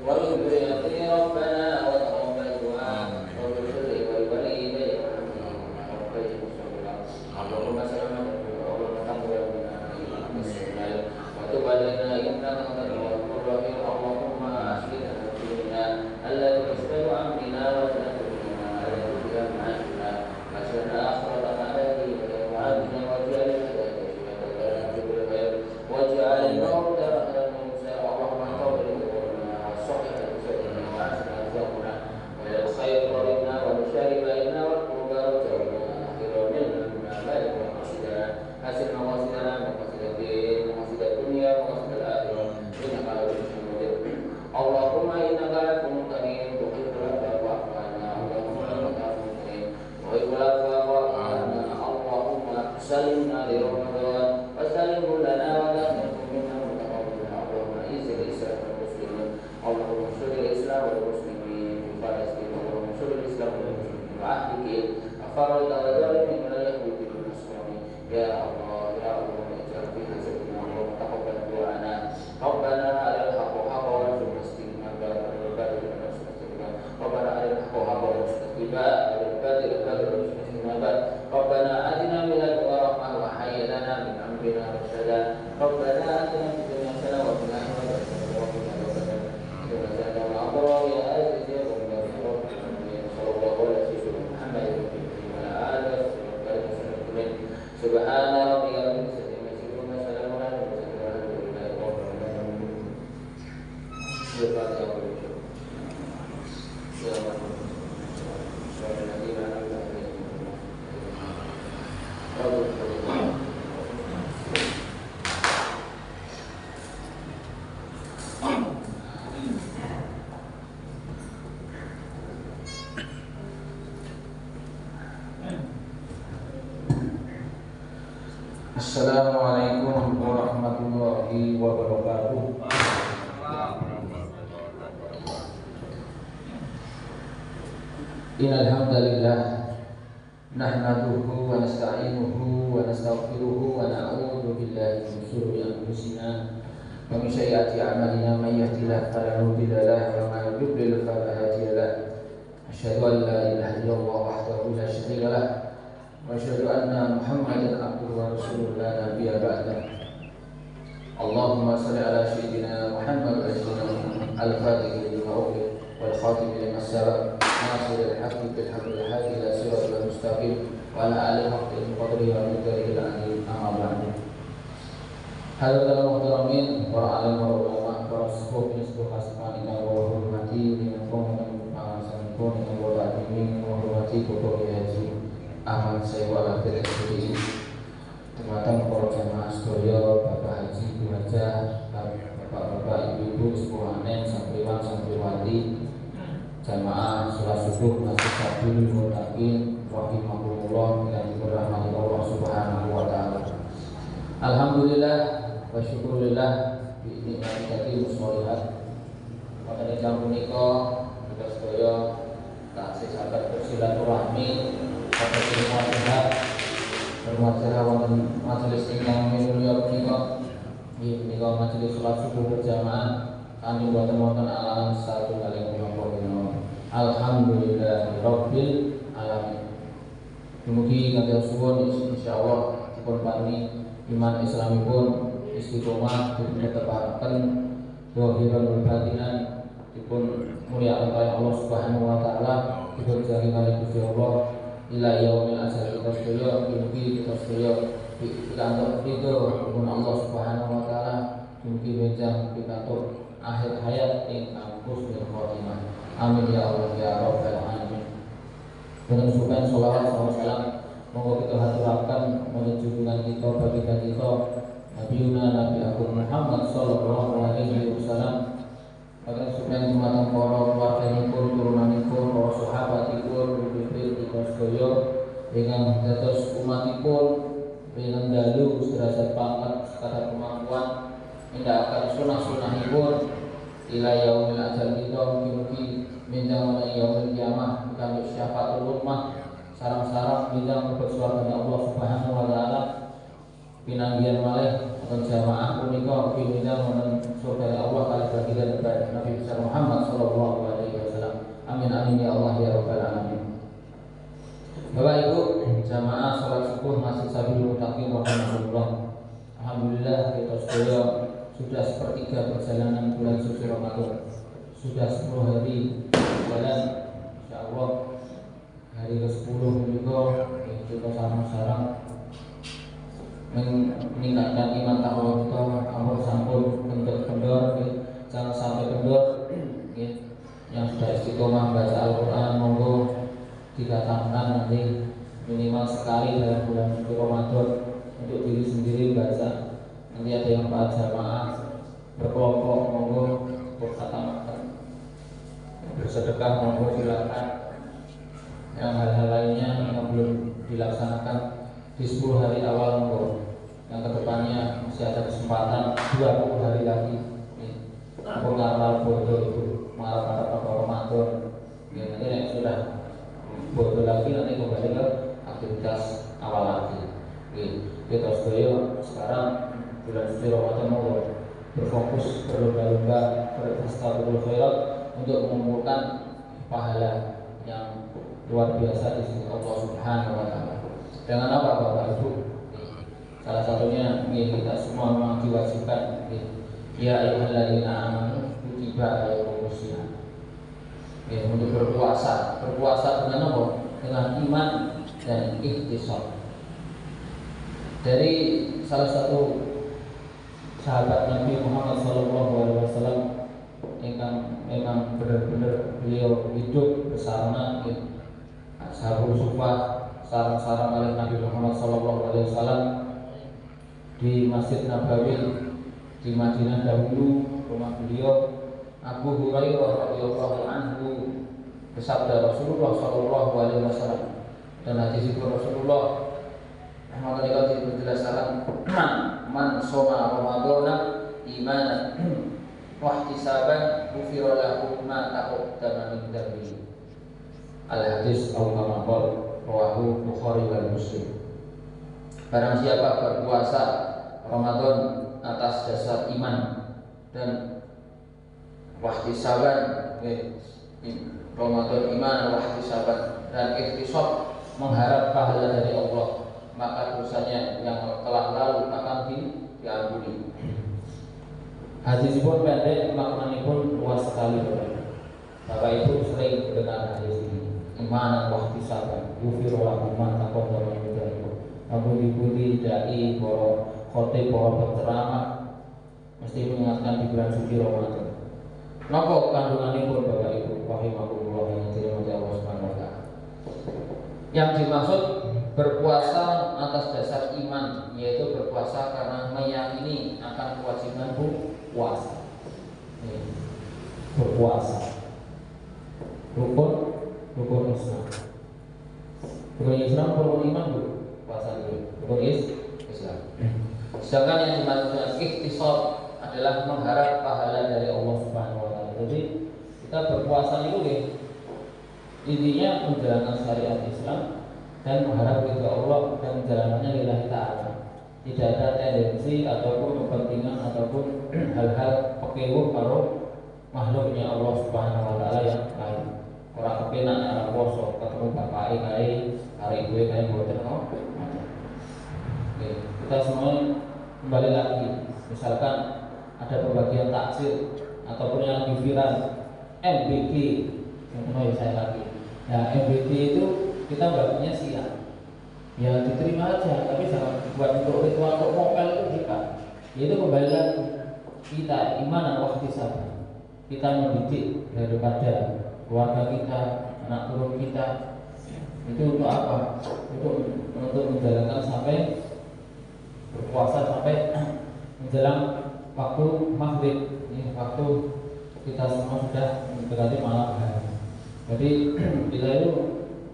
وبذريته ربنا وتقبل دعاء واغفر لي ولوالدي اللهم سلامة اللهم تقبل منا وتب علينا إنك أنت الغفور الرحيم اللهم أحسن ديننا التي تسبب أمرنا ولا تؤمنا التي فيها معاشنا وأسرنا آخرتنا التي وعدنا واجعل واجعل الموت رحمة اللهم تغفر لنا والصحة تسلمنا وأحسن أرزاقنا وإلى الخير قربنا والشر بيننا والقرب وجعلنا آخر منا مالك ومقصدنا حسن مقاصدنا مقاصد الدين مقاصد الدنيا مقاصد الآخرة إنك على كل شيء قدير اللهم إنك عفو كريم تحب العفو فاعف عنا اللهم إنك عفو كريم تحب العفو فاعف عنا اللهم سلمنا لرمضان وسلم لنا ولا تكن منا متقبلا اللهم أعز الإسلام والمسلمين اللهم انصر الإسلام والمسلمين في فلسطين اللهم انصر الإسلام والمسلمين وعهدك أفرد وظالمين من اليهود والنصارى يا الله يا الله اجعل في حسننا اللهم تقبل دعانا ربنا على الحق حقا وارزقنا استقامة الباطل وارزقنا استقامة ربنا على الحق حقا وارزقنا اتباعه والباطل وارزقنا استقامة ربنا آتنا من لدنك رحمة وهيئ لنا من أمرنا رشدا ربنا آتنا في الدنيا حسنة وفي الآخرة حسنة وقنا عذاب النار الأبرار يا عزيز يا رب صلى الله على سيدنا محمد وعلى آله وصحبه وسلم سبحان ربك رب العزة عما يصفون وسلام على المرسلين والحمد لله رب العالمين. Assalamualaikum warahmatullahi wabarakatuh. Innal hamdalillah nahmaduhu wa nasta'inuhu wa nastaghfiruhu wa na'udzu billahi min shururi anfusina wa min sayyiati a'malina may yahdihillahu fala mudilla lahu wa may yudlil fala hadiya lahu. Asyhadu an la ilaha illallah wahdahu la syarika lahu wa asyhadu anna Muhammadan abduhu wa rasuluhu la nabiyya ba'dahu. Allahumma shalli ala sayyidina Muhammad al-Fatih lima ughliqa wal khatim lima sabaq nasiril haqqi bil haqqi hadi ila siratal mustaqim wa ala alihi haqqil qadri wa miqdaril azim amma ba'du. Hadirin muhtaramin, para alim, para ulama, para sepuh khasifan ina wa hurmati dengan komandan pengawasan pun dengan wa ta'zimi menghormati Bapak Haji Ahmad Sayyid al-Fitri teman-teman para jamaah sedaya, Bapak Haji, Bu Hajah, Bapak-bapak, ibu-ibu, sepuhanen, santriwan, santriwati, jamaah salat subuh masjid Sabdul Muttaqin rahimahumullah yang dirahmati Allah Subhanahu wa taala. Alhamdulillah wa syukurillah bi nikmati musolihat. Pada jam punika kita sedaya taksih saged bersilaturahmi pada semua pihak bermasalah wonten majelis ingkang minulya punika inggih menika majelis salat subuh berjamaah kanthi boten wonten alangan satunggaling menapa menawa. Alhamdulillah rabbil alamin. Mugi kagem suwun insyaallah dipun paringi iman islamipun istiqomah dipun tetepaken zahiran batinan dipun mulyakaken oleh Allah Subhanahu wa taala dipun jaring kalih Gusti Allah ila yaumil akhir. Kita sedaya mugi kita sedaya pikantuk ridho pun Allah Subhanahu wa taala, mugi benjang pikantuk akhir hayat ing husnul khotimah. Amin ya Allah ya rabbal alamin. Dengan sukan sholawat salam monggo kita haturaken menuju junjungan kita baginda kita Nabiuna Nabi Agung Muhammad sallallahu alaihi wasallam. Agar supaya dumateng para keluarganipun, turunanipun, para sahabatipun, pipit kita sedaya dengan dados umatipun dengan dalu sederajat pangkat sekadar kemampuan nindakaken sunah-sunahipun ila yaumil ajal kita mugi menjang menawi yaumil kiamah kangge syafaatul ummah sareng-sareng menjang bersuarane Allah Subhanahu wa taala pinanggihan malih wonten jamaah punika ugi menjang wonten surga Allah kali baginda Nabi besar Muhammad sallallahu alaihi wasallam. Amin amin ya Allah ya rabbal alamin. Bapak Ibu jamaah salat subuh masjid Sabilul Muttaqin rahimahullah. Alhamdulillah kita sudah sepertiga perjalanan bulan suci Ramadan. Sudah 10 hari berjalan, insyaallah hari ke-10 juga kita sarang-sarang meningkatkan iman takwa kita. Ampun sampun kendor jangan sampai kendor. Yang sudah istiqomah baca Al-Quran monggo dikatakan nanti minimal sekali dalam bulan suci Ramadan untuk diri sendiri baca. Nanti ada yang Pak jamaah berkelompok monggo berkata-kata, bersedekah monggo silakan. Yang hal-hal lainnya yang belum dilaksanakan di 10 hari awal monggo. Yang kedepannya masih ada kesempatan 20 hari lagi. Pengarah bodoh itu mengarah pada Ramadan. Nanti yang sudah bodoh lagi nanti kembali ke aktivitas awal lagi. Kita sekarang bulan suci Ramadan mau berfokus berlomba-lomba beristighfar khairat untuk mengumpulkan pahala yang luar biasa di sisi Allah Subhanahu wa taala. Dengan apa Bapak Ibu? Salah satunya kita semua memang diwajibkan ya ayyuhalladzina amanu kutiba alaikumus syiyam. Untuk berpuasa. Berpuasa dengan apa? Dengan iman dan ihtisab. Dari salah satu sahabat Nabi Muhammad SAW yang memang benar-benar beliau hidup bersama Ashabul Suffah, sarang-sarang oleh Nabi Muhammad SAW di Masjid Nabawi di Madinah dahulu, rumah beliau. Abu Hurairah radhiyallahu anhu bersabda Rasulullah SAW, dan hadis itu Rasulullah maka dijelaskan man shoma ramadhana imanan wa ihtisaban ghufira lahu ma taqaddama min dhanbihi. Al-hadis kama qala rawahu Bukhari dan Muslim. Barang siapa berpuasa Ramadan atas dasar iman dan wahtisaban, Ramadan iman wahtisaban dan ihtisab mengharap pahala dari Allah, maka dosanya yang telah lalu akan diampuni. Hadis pun pendek, maknanya pun luas sekali. Bapak Ibu sering mendengar hadis ini. Imanan wahtisaban ghufira lahu ma taqaddama min dhanbihi. Abu-abu dai para khotib, para penceramah mesti mengingatkan di bulan suci Ramadan. Napa kandunganipun Bapak Ibu rahimakumullah yang dirahmati Allah Subhanahu wa taala. Yang dimaksud berpuasa atas dasar iman, yaitu berpuasa karena meyakini akan kewajiban puasa. Berpuasa rukun Islam. Rukun Islam, rukun iman bu, puasa dulu. Rukun Islam. Sedangkan yang dimaksud dengan ihtisab adalah mengharap pahala dari Allah Subhanahu wa taala. Jadi kita berpuasa itu intinya menjalankan syariat Islam dan mengharap ridha Allah dan menjalankannya lillahi ta'ala. Tidak ada tendensi ataupun kepentingan ataupun hal-hal pekewuh karo makhluknya Allah Subhanahu wa taala yang lain. Orang kepenak arah poso ketemu bapak kae hari ibu kae mboten no. Kita semua kembali lagi. Misalkan ada pembagian takjil ataupun yang lebih viral MBG, contohnya saya lagi. Nah MBG itu kita baginya siang, ya diterima aja, tapi jangan buat untuk ritual untuk mopel itu kita. Itu kembali lagi kita iman waktu sabar, kita mendidik daripada keluarga kita, anak turun kita. Itu untuk apa? Untuk menjalankan sampai berpuasa sampai menjelang waktu maghrib. Ini waktu kita semua sudah mendekati malam hari. Jadi kita itu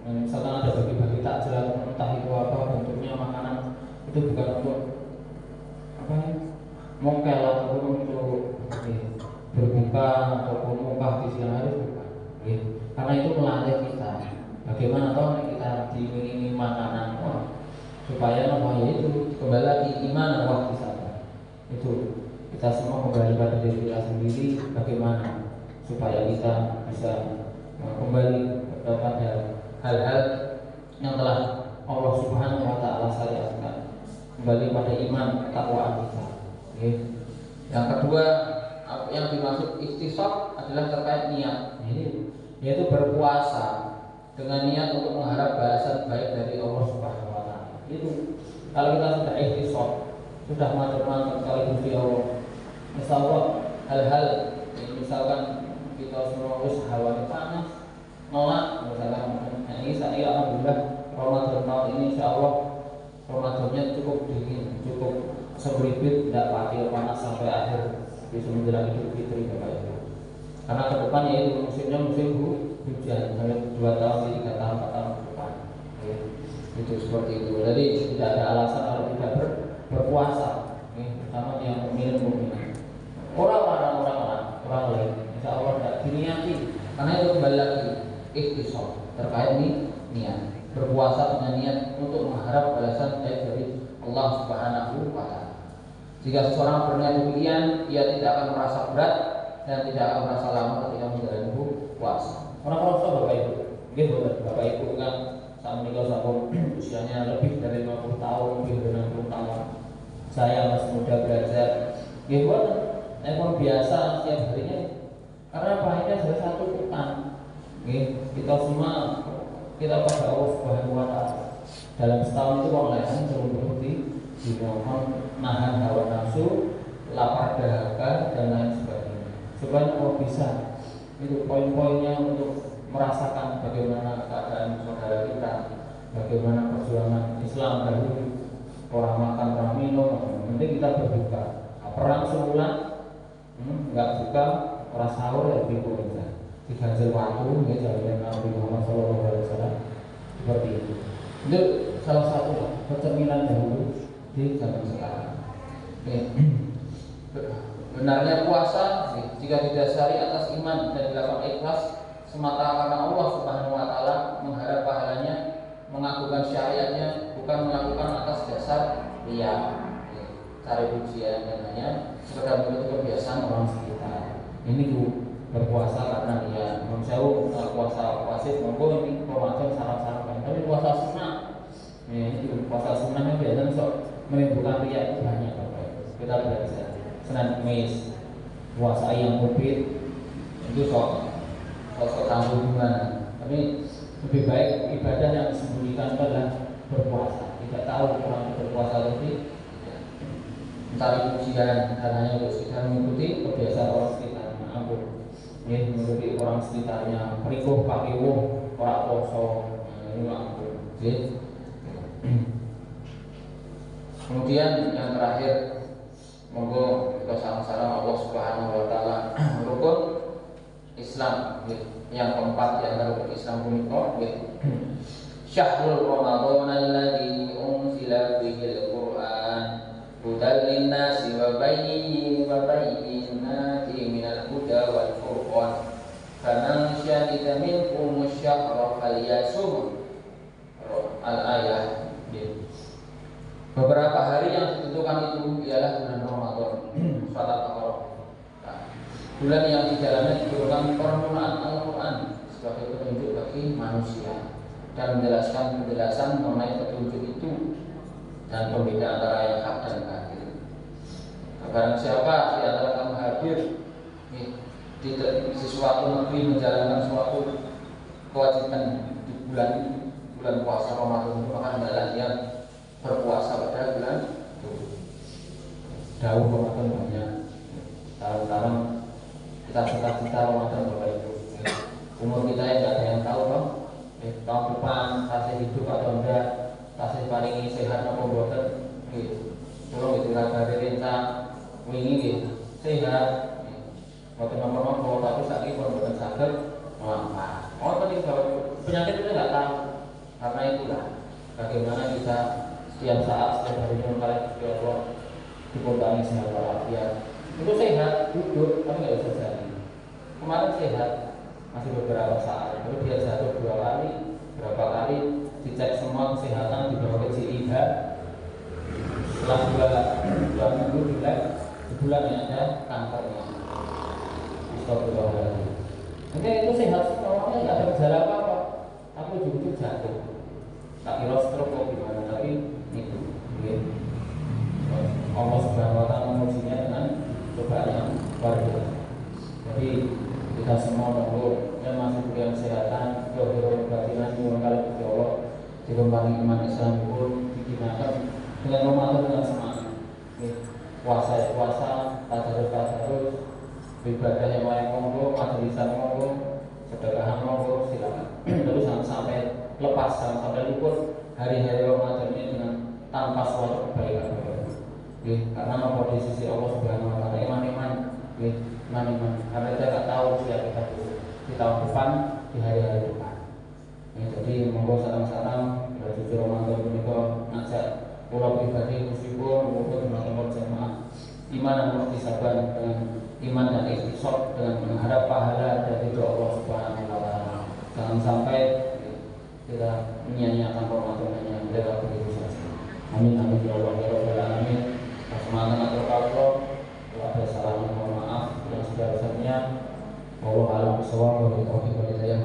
misalkan ada bagi-bagi takjil, entah itu apa bentuknya makanan, itu bukan untuk apa ya, mokel ataupun untuk berbuka ataupun mukah di siang hari, bukan. Karena itu melatih kita bagaimana toh kita diiringi makanan supaya namanya itu kembali lagi iman waktu sabar. Itu kita semua kembali pada diri kita sendiri, bagaimana supaya kita bisa kembali kepada hal-hal yang telah Allah Subhanahu wa taala syariatkan, kembali pada iman ketakwaan kita. Okay. Yang kedua, yang dimaksud ikhtisab adalah terkait niat. Yaitu berpuasa dengan niat untuk mengharap balasan baik dari Allah Subhanahu wa taala. Itu kalau kita sudah ikhtisab, sudah mantap-mantap sekaligus di Allah. Insyaallah hal-hal misalkan kita semua hawa panas, nolak misalkan ini saya alhamdulillah Ramadan tahun ini insyaallah Ramadannya cukup dingin, cukup segeribit, tidak pakai panas sampai akhir bisa menjelang Idul Fitri Bapak Ibu. Karena ke depan yaitu musimnya musim hujan sampai 2 tahun, 3 tahun, 4 tahun ke depan. Ya, itu seperti itu. Jadi tidak ada alasan kalau tidak berpuasa. Pertama yang mukmin. Orang lain, insya Allah tidak diniati. Karena itu kembali lagi ikhtisab terkait niat. Berpuasa dengan niat untuk mengharap balasan baik dari Allah Subhanahu wa taala. Jika seseorang berniat demikian, ia tidak akan merasa berat dan tidak akan merasa lama ketika menjalani puasa. Orang-orang tua Bapak Ibu, mungkin Bapak Ibu kan saat menikah sampun usianya lebih dari 50 tahun, lebih dari 60 tahun. Saya masih muda belajar. Buat ekor biasa setiap harinya. Karena pahitnya ada satu utang. Kita semua kita pada Allah Subhanahu wa taala. Dalam setahun itu orang lain belum berhenti dimohon nahan hawa nafsu, lapar dahaga dan lain sebagainya. Supaya Allah bisa itu poin-poinnya untuk merasakan bagaimana keadaan saudara kita, bagaimana perjuangan Islam dahulu, orang makan, orang minum, penting kita berbuka. Perang sebulan, nggak buka, orang sahur ya bingung saja. Diganjil waktu, ya jalan Nabi Muhammad SAW seperti itu. Itu salah satu percerminan dahulu di zaman sekarang. Benarnya puasa jika didasari atas iman dan dilakukan ikhlas semata karena Allah Subhanahu wa taala, mengharap pahalanya, mengagungkan syariatnya, bukan melakukan atas dasar riya, cari pujian dan hanya sekedar mengikuti kebiasaan orang sekitar. Ini berpuasa karena dia menjauh puasa wasit monggo ini Ramadan syarat-syaratnya, tapi puasa sunnah ini puasa sunnahnya biasanya menimbulkan riya itu banyak Bapak. Kita belajar Senin Kemis puasa yang mubin itu sok tahu gimana, tapi lebih baik ibadah yang disembunyikan adalah berpuasa. Tidak tahu orang berpuasa lebih mencari pujian hanya untuk sekitar mengikuti kebiasaan orang sekitar. Mengikuti orang sekitarnya, perikuh pakai orang poso, ini ampun. Kemudian yang terakhir, monggo kita sama-sama Allah Subhanahu wa taala rukun Islam. Yang keempat di antara rukun Islam punika Syahrul Ramadan alladzi unzila fihi al-Qur'an hudan lin-nasi wa bayyinatin minal huda wal furqan faman syahida minkum asy-syahra falyasum. Al-ayah. Beberapa hari yang ditentukan itu ialah bulan Ramadan. Surat Al-Baqarah. Bulan yang di dalamnya diturunkan permulaan Al-Quran sebagai petunjuk bagi manusia dan menjelaskan penjelasan mengenai petunjuk itu dan pembeda antara yang hak dan batil. Barang siapa di antara kamu hadir di suatu negeri menjalankan suatu kewajiban di bulan puasa Ramadan itu, maka adalah yang berpuasa pada bulan itu. Daun Ramadan banyak, tahun-tahun kita cita-cita Ramadan Bapak Ibu. Umur kita yang tidak ada yang tahu dong. Tahun depan kasih hidup atau enggak, kasih paringi sehat atau boten. Tolong itu kabari rencang wingi sehat. Boten nomor-nomor tapi sakit boten sakit. Oh tadi penyakit itu nggak tahu. Karena itulah bagaimana kita setiap saat setiap hari mengenal Allah dikombangi sehat walafiat. Itu sehat, duduk, tapi nggak bisa jadi. Kemarin sehat, masih beberapa saat, lalu dia jatuh 2 kali, berapa kali dicek semua kesehatan, dibawa ke CIH. Setelah 2 minggu di lab, sebulan yang ada kankernya. Astagfirullahaladzim. Mungkin itu sehat sih, awalnya nggak ada gejala apa-apa, tapi ujung-ujung jatuh. Tak kira stroke atau gimana, tapi itu. Ya. Allah Subhanahu Wa Taala mengujinya dengan cobaan yang luar biasa. Jadi kita semua monggo yang masih punya kesehatan, doa batinan mengangkat kepada Allah, dikembangkan iman Islam pun digunakan dengan Ramadan dengan semangat. Puasa, tadarus, ibadah yang lain monggo, majelisan monggo, sedekahan monggo, silakan. Terus jangan sampai lepas, jangan sampai luput hari-hari Ramadan ini dengan tanpa suatu kebaikan. Karena apa di sisi Allah Subhanahu Wa Taala iman-iman, iman-iman. Karena kita tak tahu siapa kita di tahun depan, di hari-hari depan. Jadi monggo sarang-sarang menuju Ramadan menika ngajak kula pribadi meskipun maupun teman-teman jemaah iman dan ikhtisaban dengan iman dan ikhtisab dengan mengharap pahala dari ridho Allah Subhanahu Wa Taala. Jangan sampai kita menyia-nyiakan Ramadan hanya lewat begitu saja. Amin amin ya Allah ya Rabbal alamin. Semangat atau kalau ada salah mohon maaf yang sebesar-besarnya. Allah alam bisawab wa bihi taufiq wa hidayah.